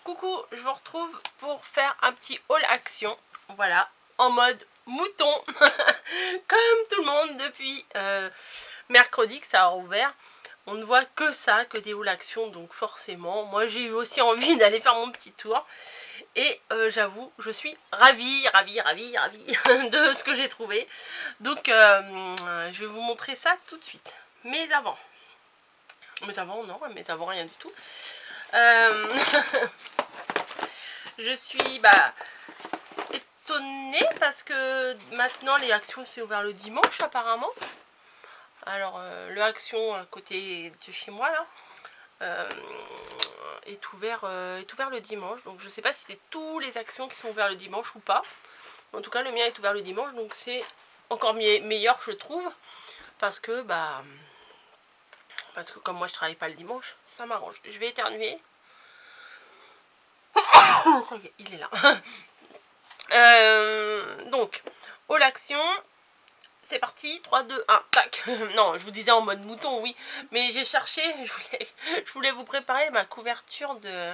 Coucou, je vous retrouve pour faire un petit haul action, voilà, en mode mouton, comme tout le monde depuis mercredi que ça a rouvert. On ne voit que ça, que des hauls action, donc forcément, moi j'ai eu aussi envie d'aller faire mon petit tour. Et j'avoue, je suis ravie de ce que j'ai trouvé. Donc je vais vous montrer ça tout de suite. Mais avant non, mais avant rien du tout. Je suis étonnée parce que maintenant les actions c'est ouvert le dimanche apparemment. Alors le action à côté de chez moi là est ouvert le dimanche. Donc je sais pas si c'est tous les actions qui sont ouverts le dimanche ou pas. En tout cas le mien est ouvert le dimanche, donc c'est encore meilleur je trouve. Parce que comme moi je travaille pas le dimanche, ça m'arrange. Je vais éternuer. Ça y est, il est là. Donc, haul action, c'est parti, 3, 2, 1, tac. Non, je vous disais en mode mouton, oui, mais j'ai cherché, je voulais vous préparer ma couverture de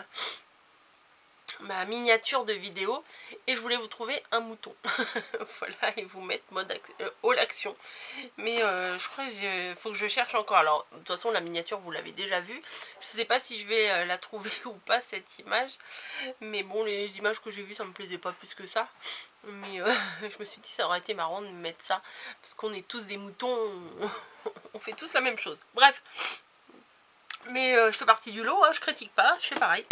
ma miniature de vidéo et je voulais vous trouver un mouton. Voilà, et vous mettre mode haul action. Mais je crois qu'il faut que je cherche encore. Alors, de toute façon, la miniature, vous l'avez déjà vue. Je sais pas si je vais la trouver ou pas, cette image. Mais bon, les images que j'ai vues, ça me plaisait pas plus que ça. Mais je me suis dit, ça aurait été marrant de mettre ça. Parce qu'on est tous des moutons. On fait tous la même chose. Bref. Mais je fais partie du lot, hein, je critique pas, je fais pareil.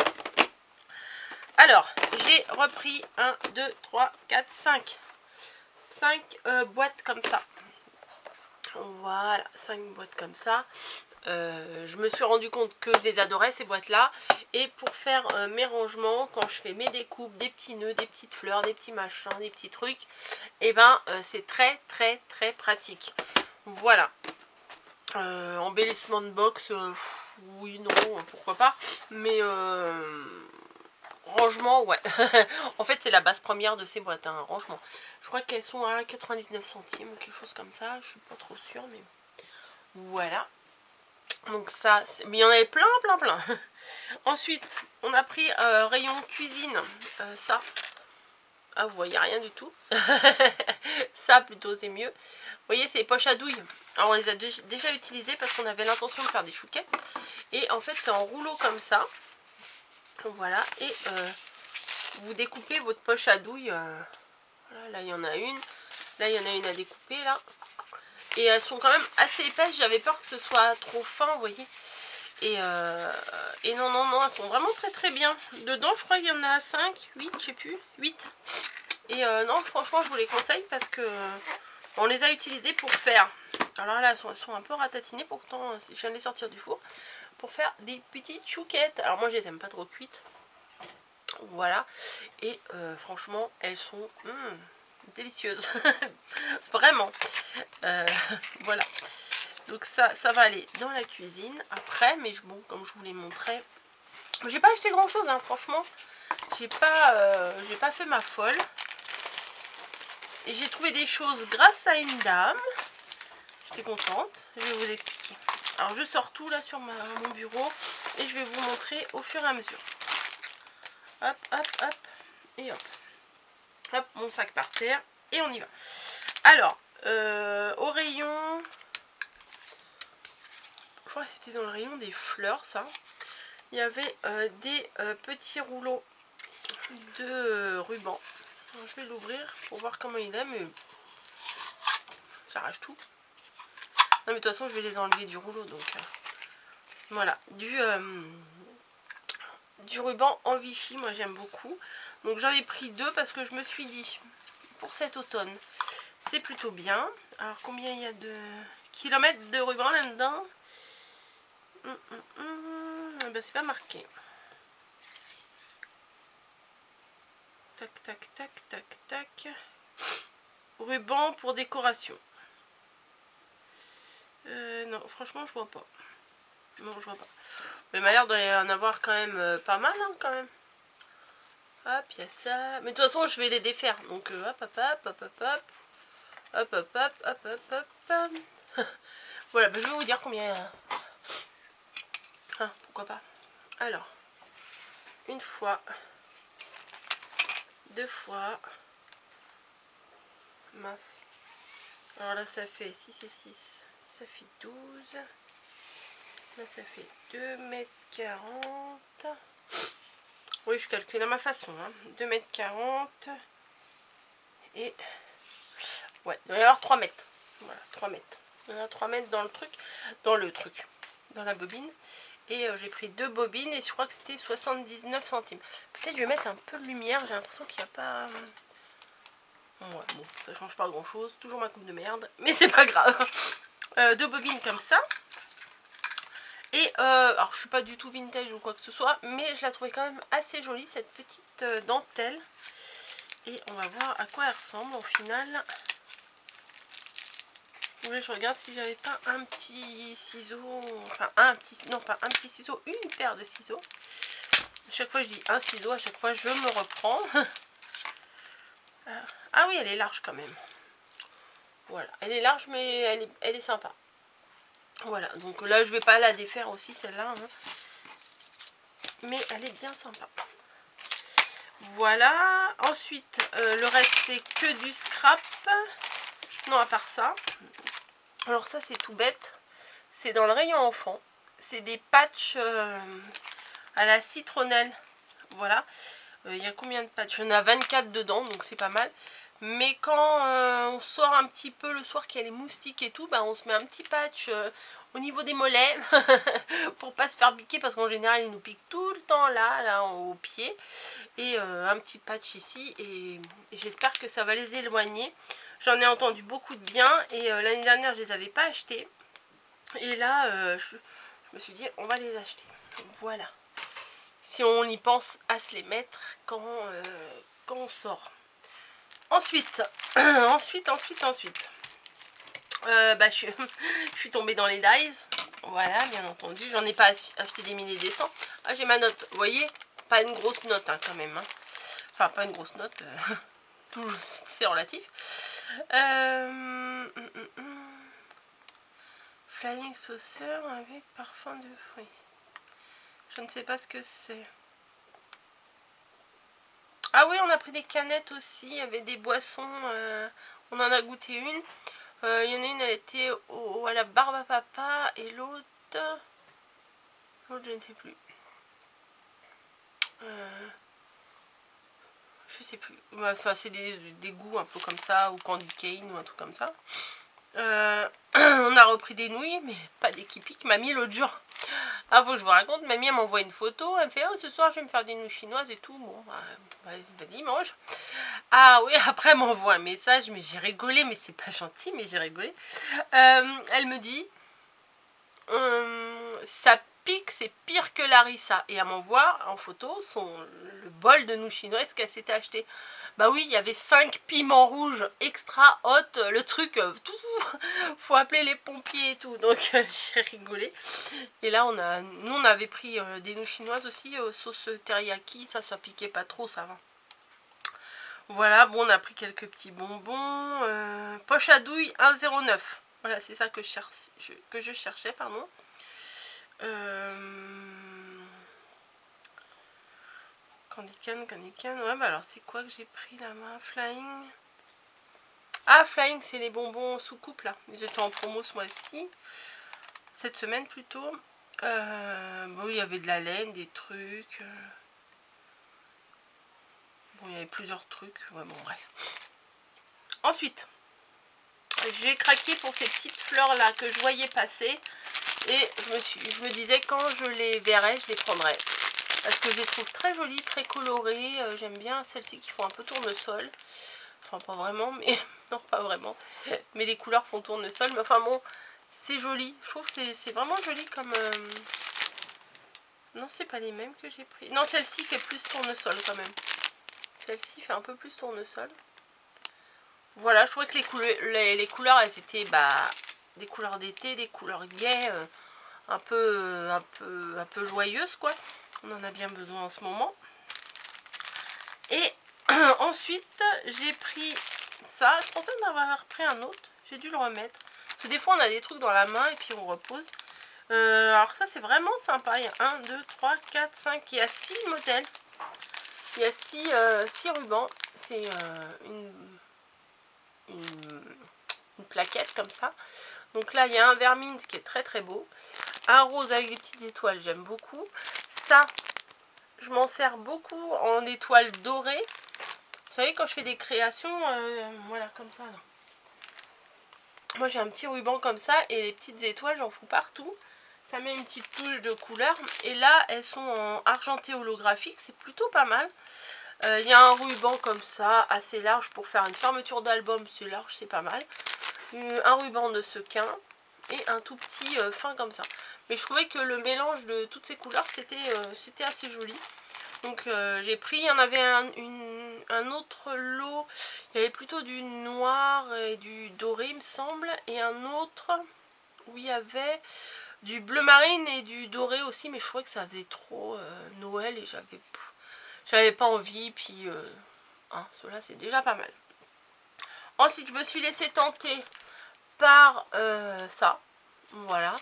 Alors, j'ai repris 1, 2, 3, 4, 5. 5 boîtes comme ça. Voilà, 5 boîtes comme ça. Je me suis rendu compte que je les adorais ces boîtes là. Et pour faire mes rangements, quand je fais mes découpes, des petits nœuds, des petites fleurs, des petits machins, des petits trucs, et ben c'est très pratique. Voilà. Embellissement de box, oui, non, pourquoi pas. Mais rangement, ouais. En fait, c'est la base première de ces boîtes, hein, rangement. Je crois qu'elles sont à 99 centimes ou quelque chose comme ça. Je suis pas trop sûre, mais voilà. Donc ça, mais il y en avait plein. Ensuite, on a pris rayon cuisine, ça. Ah, vous voyez rien du tout. Ça, plutôt, c'est mieux. Vous voyez, c'est les poches à douille. Alors, on les a déjà utilisées parce qu'on avait l'intention de faire des chouquettes. Et en fait, c'est en rouleau comme ça. Voilà. Et vous découpez votre poche à douille. Voilà, là, il y en a une. Là, il y en a une à découper, là. Et elles sont quand même assez épaisses. J'avais peur que ce soit trop fin, vous voyez. Et non, elles sont vraiment très bien. Dedans, je crois qu'il y en a 5, 8, je sais plus, 8. Et non, franchement, je vous les conseille parce que on les a utilisées pour faire. Alors là, elles sont un peu ratatinées, pourtant, je viens de les sortir du four. Pour faire des petites chouquettes. Alors moi, je les aime pas trop cuites. Voilà. Et franchement, elles sont délicieuses. Vraiment. Voilà. Donc ça va aller dans la cuisine après, mais bon, comme je vous l'ai montré, j'ai pas acheté grand chose, hein, franchement. J'ai pas fait ma folle. Et j'ai trouvé des choses grâce à une dame. J'étais contente, je vais vous expliquer. Alors je sors tout là sur mon bureau et je vais vous montrer au fur et à mesure. Hop, et hop. Hop, mon sac par terre et on y va. Alors, au rayon... Je crois que c'était dans le rayon des fleurs, ça. Il y avait des petits rouleaux de ruban. Alors, je vais l'ouvrir pour voir comment il est, mais j'arrache tout. Non, mais de toute façon, je vais les enlever du rouleau, donc voilà. Du ruban en Vichy, moi j'aime beaucoup. Donc j'en ai pris 2 parce que je me suis dit, pour cet automne, c'est plutôt bien. Alors, combien il y a de kilomètres de ruban là-dedans? Ben, c'est pas marqué. Tac. Ruban pour décoration. Non, franchement, je vois pas. Non, je vois pas. Mais il m'a l'air d'en avoir quand même pas mal, hein, quand même. Hop, il y a ça. Mais de toute façon, je vais les défaire. Donc, hop. Voilà, ben, je vais vous dire combien il y a. Ah, pourquoi pas. Alors, une fois, deux fois, mince, alors là ça fait 6 et 6, ça fait 12, là ça fait 2,40 m, oui je calcule à ma façon, hein. 2,40 m, et ouais, il doit y avoir 3 mètres, voilà, 3 mètres, il y en a 3 mètres dans le truc, dans la bobine. Et j'ai pris 2 bobines et je crois que c'était 79 centimes. Peut-être je vais mettre un peu de lumière, j'ai l'impression qu'il n'y a pas... Ouais, bon, ça change pas grand chose, toujours ma coupe de merde, mais c'est pas grave. 2 bobines comme ça. Et alors je suis pas du tout vintage ou quoi que ce soit, mais je la trouvais quand même assez jolie cette petite dentelle. Et on va voir à quoi elle ressemble au final. Oui, je regarde si j'avais pas un petit ciseau, enfin non pas un petit ciseau, une paire de ciseaux. À chaque fois je dis un ciseau, à chaque fois je me reprends. Ah oui, elle est large quand même. Voilà, elle est large mais elle est sympa. Voilà, donc là je vais pas la défaire aussi celle-là. Hein. Mais elle est bien sympa. Voilà, ensuite le reste c'est que du scrap. Non, à part ça. Alors ça c'est tout bête. C'est dans le rayon enfant. C'est des patchs à la citronnelle. Voilà. Il y a combien de patchs? Il y en a 24 dedans, donc c'est pas mal. Mais quand on sort un petit peu le soir, qu'il y a les moustiques et tout, bah, on se met un petit patch au niveau des mollets pour pas se faire piquer, parce qu'en général ils nous piquent tout le temps là au pied. Et un petit patch ici, et j'espère que ça va les éloigner. J'en ai entendu beaucoup de bien, et l'année dernière je les avais pas achetés. Et là je me suis dit on va les acheter. Voilà. Si on y pense à se les mettre quand on sort. Ensuite, je suis tombée dans les dies. Voilà, bien entendu. J'en ai pas acheté des milliers des cents. Ah, j'ai ma note. Vous voyez, pas une grosse note hein, quand même. Hein. Enfin, pas une grosse note. Toujours, c'est relatif. Flying Saucer avec parfum de fruits. Je ne sais pas ce que c'est. Ah oui, on a pris des canettes aussi. Il y avait des boissons. On en a goûté une. Il y en a une, elle était à la barbe à papa. Et l'autre, je ne sais plus. Je sais plus. Enfin, c'est des goûts un peu comme ça. Ou candy cane ou un truc comme ça. On a repris des nouilles, mais pas des qui piquent. Mamie, l'autre jour. Ah, faut que je vous raconte. Mamie, elle m'envoie une photo. Elle me fait, oh, ce soir, je vais me faire des nouilles chinoises et tout. Bon, vas-y, mange. Ah oui, après, elle m'envoie un message. Mais j'ai rigolé. Mais c'est pas gentil, mais j'ai rigolé. Elle me dit, ça pique, c'est pire que Larissa. Et elle m'envoie en photo le bol de nouilles chinoises qu'elle s'était acheté. Bah oui, il y avait 5 piments rouges extra hot, le truc, tout, faut appeler les pompiers et tout. Donc j'ai rigolé. Et là, nous on avait pris des nouilles chinoises aussi, sauce teriyaki, ça piquait pas trop, ça va. Voilà, bon, on a pris quelques petits bonbons. Poche à douille 1,09. Voilà, c'est ça que je cherchais, pardon. Candy cane. Ouais, bah alors c'est quoi que j'ai pris là-bas? Flying. Ah, Flying, c'est les bonbons sous coupe là. Ils étaient en promo ce mois-ci. Cette semaine plutôt. Bon, il y avait de la laine, des trucs. Bon, il y avait plusieurs trucs. Ouais, bon, bref. Ensuite, j'ai craqué pour ces petites fleurs là que je voyais passer. Et je me disais quand je les verrais, je les prendrais. Parce que je les trouve très jolies, très colorées. J'aime bien celles-ci qui font un peu tournesol. Enfin, pas vraiment, mais... non, pas vraiment. Mais les couleurs font tournesol. Mais enfin bon, c'est joli. Je trouve que c'est vraiment joli comme... Non, c'est pas les mêmes que j'ai pris. Non, celle-ci fait plus tournesol quand même. Celle-ci fait un peu plus tournesol. Voilà, je trouvais que les couleurs, elles étaient des couleurs d'été, des couleurs gaies, un peu joyeuses, quoi. On en a bien besoin en ce moment. Et ensuite, j'ai pris ça. Je pensais en avoir pris un autre. J'ai dû le remettre. Parce que des fois, on a des trucs dans la main et puis on repose. Alors ça c'est vraiment sympa. Il y a 1, 2, 3, 4, 5. Il y a 6 modèles. Il y a 6 rubans. C'est une plaquette comme ça. Donc là il y a un vermine qui est très très beau. Un rose avec des petites étoiles, j'aime beaucoup. Ça, je m'en sers beaucoup en étoiles dorées. Vous savez, quand je fais des créations, voilà, comme ça. Là. Moi, j'ai un petit ruban comme ça et les petites étoiles, j'en fous partout. Ça met une petite touche de couleur. Et là, elles sont en argenté holographique. C'est plutôt pas mal. Il y a un ruban comme ça, assez large pour faire une fermeture d'album. C'est large, c'est pas mal. Un ruban de sequin et un tout petit fin comme ça. Mais je trouvais que le mélange de toutes ces couleurs, c'était assez joli. Donc j'ai pris, il y en avait un autre lot, il y avait plutôt du noir et du doré il me semble, et un autre où il y avait du bleu marine et du doré aussi, mais je trouvais que ça faisait trop Noël et j'avais pas envie, puis hein, cela c'est déjà pas mal. Ensuite je me suis laissée tenter par ça, voilà.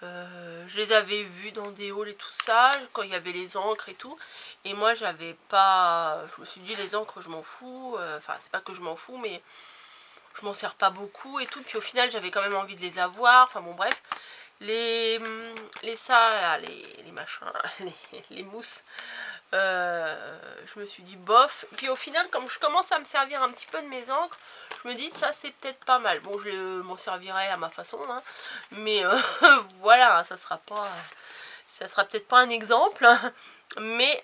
Je les avais vus dans des hauls et tout ça, quand il y avait les encres et tout. Et moi, j'avais pas... Je me suis dit, les encres, je m'en fous. Enfin, c'est pas que je m'en fous, mais je m'en sers pas beaucoup et tout. Puis au final, j'avais quand même envie de les avoir. Enfin bon, bref. Les ça, là, les machins, les mousses. Je me suis dit bof. Puis au final, comme je commence à me servir un petit peu de mes encres, je me dis ça c'est peut-être pas mal. Bon, je m'en servirai à ma façon, hein, mais voilà, ça sera peut-être pas un exemple, hein, mais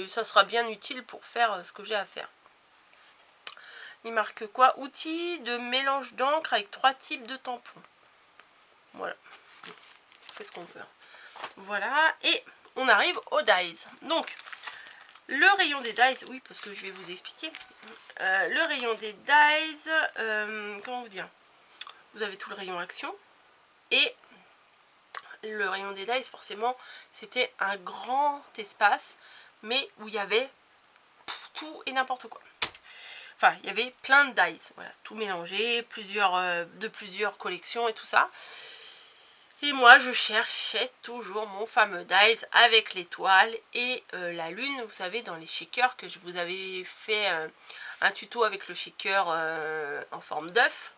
ça sera bien utile pour faire ce que j'ai à faire. Il marque quoi? Outils de mélange d'encre avec 3 types de tampons. Voilà, on fait ce qu'on veut. Voilà, et on arrive aux dies. Donc, le rayon des dies, oui, parce que je vais vous expliquer. Le rayon des dies, comment vous dire? Vous avez tout le rayon action. Et le rayon des dies, forcément, c'était un grand espace, mais où il y avait tout et n'importe quoi. Enfin, il y avait plein de dies, voilà, tout mélangé, de plusieurs collections et tout ça. Et moi, je cherchais toujours mon fameux dies avec l'étoile et la lune. Vous savez, dans les shakers, que je vous avais fait un tuto avec le shaker en forme d'œuf.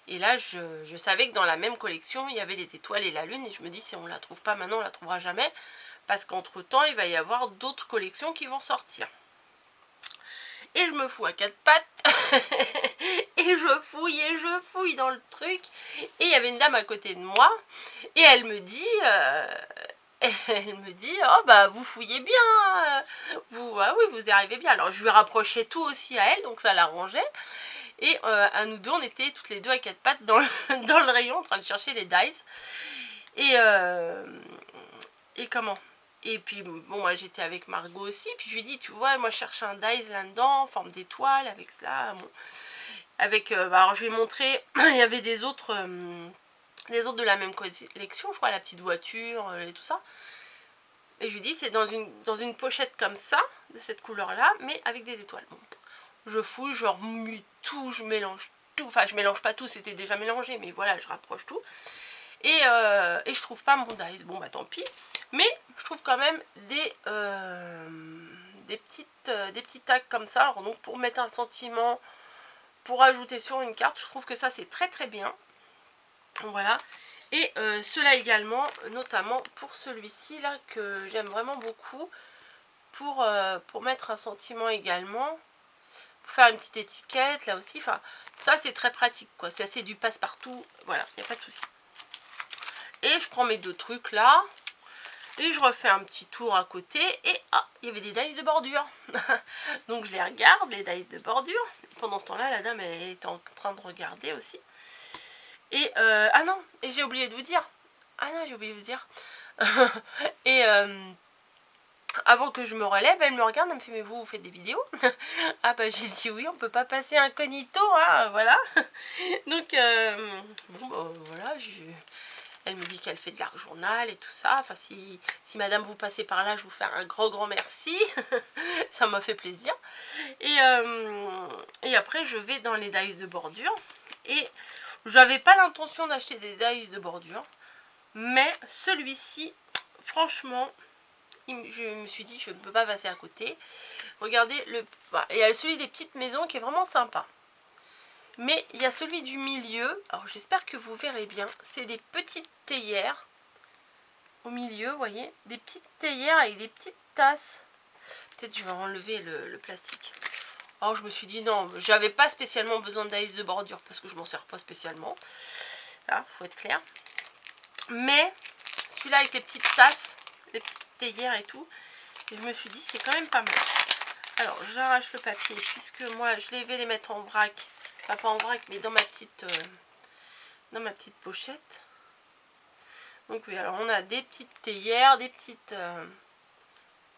Et là, je savais que dans la même collection, il y avait les étoiles et la lune. Et je me dis, si on ne la trouve pas maintenant, on ne la trouvera jamais. Parce qu'entre temps, il va y avoir d'autres collections qui vont sortir. Et je me fous à 4 pattes. Et je fouille dans le truc. Et il y avait une dame à côté de moi. Et elle me dit... oh bah vous fouillez bien. Ah oui, vous y arrivez bien. Alors je lui rapprochais tout aussi à elle. Donc ça l'arrangeait. Et à nous deux, on était toutes les deux à 4 pattes dans le rayon en train de chercher les dies. Et comment? Et puis, bon, moi j'étais avec Margot aussi. Puis je lui dis, tu vois, moi je cherche un dies là-dedans, en forme d'étoile, avec cela. Bon. Avec, alors je lui ai montré, il y avait des autres de la même collection, je crois, la petite voiture et tout ça. Et je lui dis, c'est dans une pochette comme ça, de cette couleur-là, mais avec des étoiles. Bon. Je fouille, je remue tout, je mélange tout. Enfin, je mélange pas tout, c'était déjà mélangé, mais voilà, je rapproche tout. Et je trouve pas mon dies. Bon, bah tant pis. Mais je trouve quand même des petits tags comme ça. Alors donc pour mettre un sentiment, pour ajouter sur une carte, je trouve que ça c'est très très bien. Voilà. Et cela également, notamment pour celui-ci là, que j'aime vraiment beaucoup. Pour mettre un sentiment également. Pour faire une petite étiquette là aussi. Enfin, ça c'est très pratique quoi. C'est assez du passe-partout. Voilà, il n'y a pas de souci. Et je prends mes deux trucs là. Et je refais un petit tour à côté. Et ah, il y avait des dies de bordure. Donc je les regarde, les dies de bordure. Et pendant ce temps-là, la dame elle est en train de regarder aussi. Et ah non, et j'ai oublié de vous dire. Ah non, j'ai oublié de vous dire. Et avant que je me relève, elle me regarde, elle me fait, mais vous faites des vidéos? Ah bah j'ai dit oui, on peut pas passer incognito, hein, voilà. Donc bon bah voilà, elle me dit qu'elle fait de l'art journal et tout ça. Enfin, si madame vous passez par là, je vous fais un grand merci. Ça m'a fait plaisir. Et après, je vais dans les dies de bordure. Et j'avais pas l'intention d'acheter des dies de bordure. Mais celui-ci, franchement, je me suis dit, je ne peux pas passer à côté. Regardez, il y a celui des petites maisons qui est vraiment sympa. Mais il y a celui du milieu. Alors j'espère que vous verrez bien. C'est des petites théières. Au milieu, vous voyez. Des petites théières avec des petites tasses. Peut-être je vais enlever le plastique. Alors je me suis dit non, j'avais pas spécialement besoin d'ails de bordure parce que je m'en sers pas spécialement. Là, faut être clair. Mais celui-là avec les petites tasses, les petites théières et tout, et je me suis dit c'est quand même pas mal. Alors j'arrache le papier puisque moi je vais les mettre en vrac, enfin pas en vrac mais dans ma petite pochette. Donc oui, alors on a des petites théières, des petites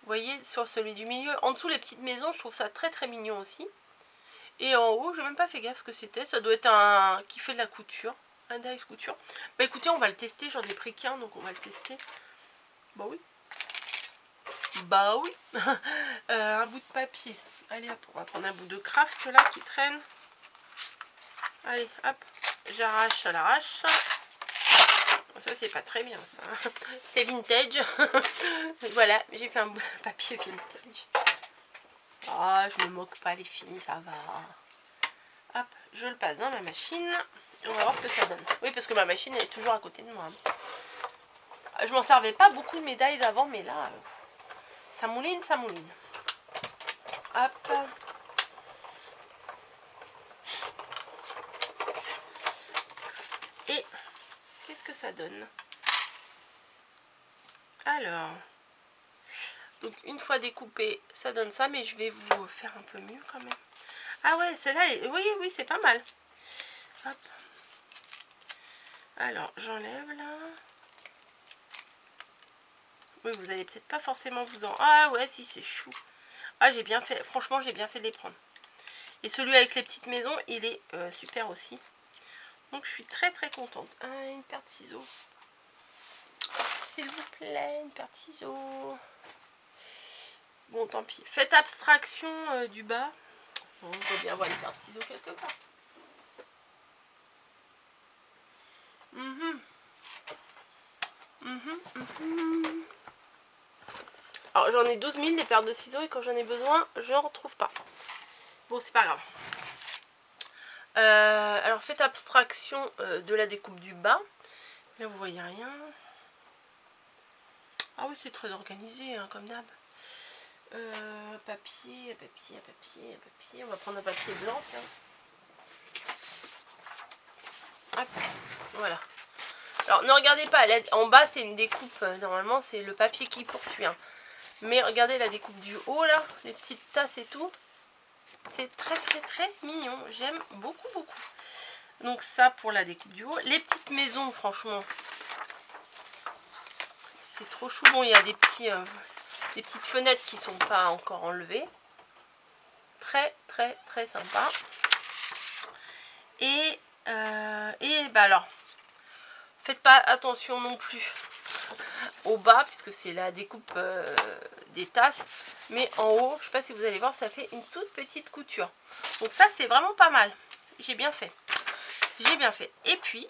vous voyez sur celui du milieu, en dessous les petites maisons, je trouve ça très très mignon aussi. Et en haut, j'ai même pas fait gaffe ce que c'était, ça doit être un qui fait de la couture, un dies couture. Bah écoutez, on va le tester, j'en ai pris qu'un donc on va le tester. Bah oui. Bah oui. Un bout de papier. Allez hop, on va prendre un bout de craft là qui traîne. Allez hop, j'arrache à l'arrache. Ça c'est pas très bien ça. C'est vintage. Voilà, j'ai fait un papier vintage. Ah, je me moque pas les filles, ça va. Hop, je le passe dans ma machine. On va voir ce que ça donne. Oui, parce que ma machine elle est toujours à côté de moi. Je m'en servais pas beaucoup de médailles avant, mais là, ça mouline, ça mouline. Hop. Et qu'est-ce que ça donne? Alors, donc une fois découpé, ça donne ça, mais je vais vous faire un peu mieux quand même. Ah ouais, celle-là, oui, oui, c'est pas mal. Hop. Alors, j'enlève là. Oui, vous allez peut-être pas forcément vous en... Ah ouais, si, c'est chou. Ah, j'ai bien fait, franchement, j'ai bien fait de les prendre. Et celui avec les petites maisons, il est super aussi. Donc, je suis très très contente. Ah, une paire de ciseaux. S'il vous plaît, une paire de ciseaux. Bon, tant pis. Faites abstraction du bas. On peut bien avoir une paire de ciseaux quelque part. Alors, j'en ai 12 000 des paires de ciseaux et quand j'en ai besoin, je n'en retrouve pas. Bon, c'est pas grave. Alors, faites abstraction de la découpe du bas. Là, vous voyez rien. Ah oui, c'est très organisé, hein, comme d'hab. Papier. On va prendre un papier blanc, tiens. Hop, voilà. Alors, ne regardez pas, en bas, c'est une découpe. Normalement, c'est le papier qui poursuit. Hein. Mais regardez la découpe du haut, là. Les petites tasses et tout. C'est très, très, très mignon. J'aime beaucoup, beaucoup. Donc, ça pour la découpe du haut. Les petites maisons, franchement, c'est trop chou. Bon, il y a des petites fenêtres qui sont pas encore enlevées. Très, très, très sympa. Et bah alors, faites pas attention non plus au bas, puisque c'est la découpe des tasses. Mais en haut, je sais pas si vous allez voir, ça fait une toute petite couture. Donc ça, c'est vraiment pas mal. J'ai bien fait. J'ai bien fait. Et puis,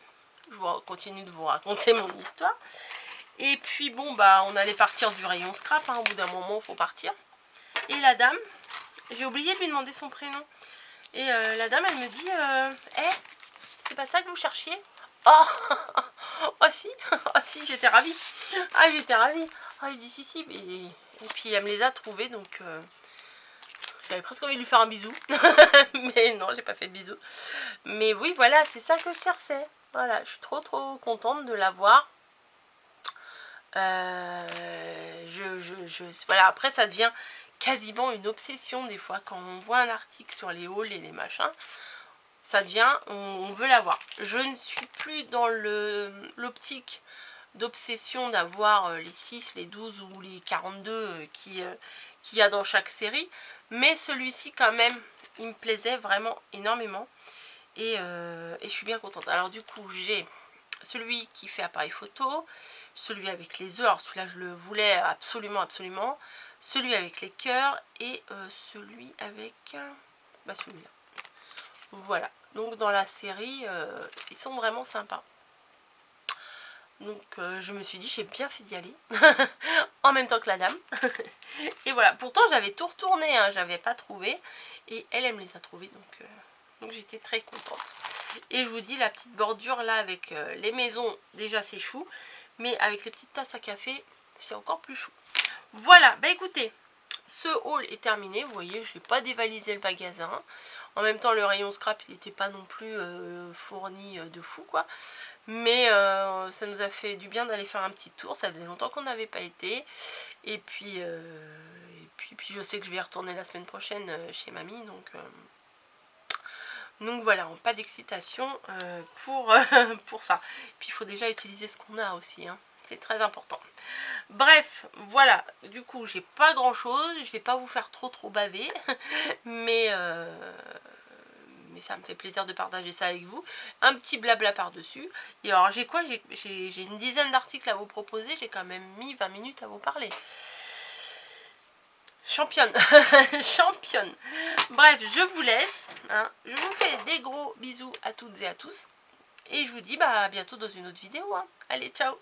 je continue de vous raconter mon histoire. Et puis, bon, bah, on allait partir du rayon scrap. Hein. Au bout d'un moment, il faut partir. Et la dame, j'ai oublié de lui demander son prénom. Et la dame, elle me dit, c'est pas ça que vous cherchiez? Oh, oh si, oh si, j'étais ravie. Ah, j'étais ravie. Ah, je dis si, et puis elle me les a trouvés, donc j'avais presque envie de lui faire un bisou. Mais non, j'ai pas fait de bisou. Mais oui, voilà, c'est ça que je cherchais. Voilà, je suis trop trop contente de l'avoir. Voilà, après ça devient quasiment une obsession des fois quand on voit un article sur les hauls et les machins. Ça devient, on veut l'avoir. Je ne suis plus dans l'optique d'obsession d'avoir les 6, les 12 ou les 42 qu'il y a dans chaque série. Mais celui-ci quand même, il me plaisait vraiment énormément. Et je suis bien contente. Alors du coup, j'ai celui qui fait appareil photo, celui avec les œufs. Alors celui-là, je le voulais absolument, absolument. Celui avec les cœurs et celui avec celui-là. Voilà, donc dans la série, ils sont vraiment sympas. Donc je me suis dit j'ai bien fait d'y aller en même temps que la dame. Et voilà, pourtant j'avais tout retourné, hein, j'avais pas trouvé. Et elle me les a trouvés, donc j'étais très contente. Et je vous dis, la petite bordure là avec les maisons, déjà c'est chou. Mais avec les petites tasses à café, c'est encore plus chou. Voilà, bah écoutez, ce haul est terminé. Vous voyez, je n'ai pas dévalisé le magasin. En même temps, le rayon scrap, il n'était pas non plus fourni de fou, quoi. Mais ça nous a fait du bien d'aller faire un petit tour. Ça faisait longtemps qu'on n'avait pas été. Et puis je sais que je vais y retourner la semaine prochaine chez mamie. Donc voilà, pas d'excitation pour ça. Puis il faut déjà utiliser ce qu'on a aussi, hein. C'est très important. Bref, voilà, du coup j'ai pas grand chose, je vais pas vous faire trop baver, mais ça me fait plaisir de partager ça avec vous. Un petit blabla par dessus. Et alors j'ai quoi, j'ai une dizaine d'articles à vous proposer, j'ai quand même mis 20 minutes à vous parler. Championne. Championne. Bref, je vous laisse, hein. Je vous fais des gros bisous à toutes et à tous. Et je vous dis à bientôt dans une autre vidéo, hein. Allez, ciao.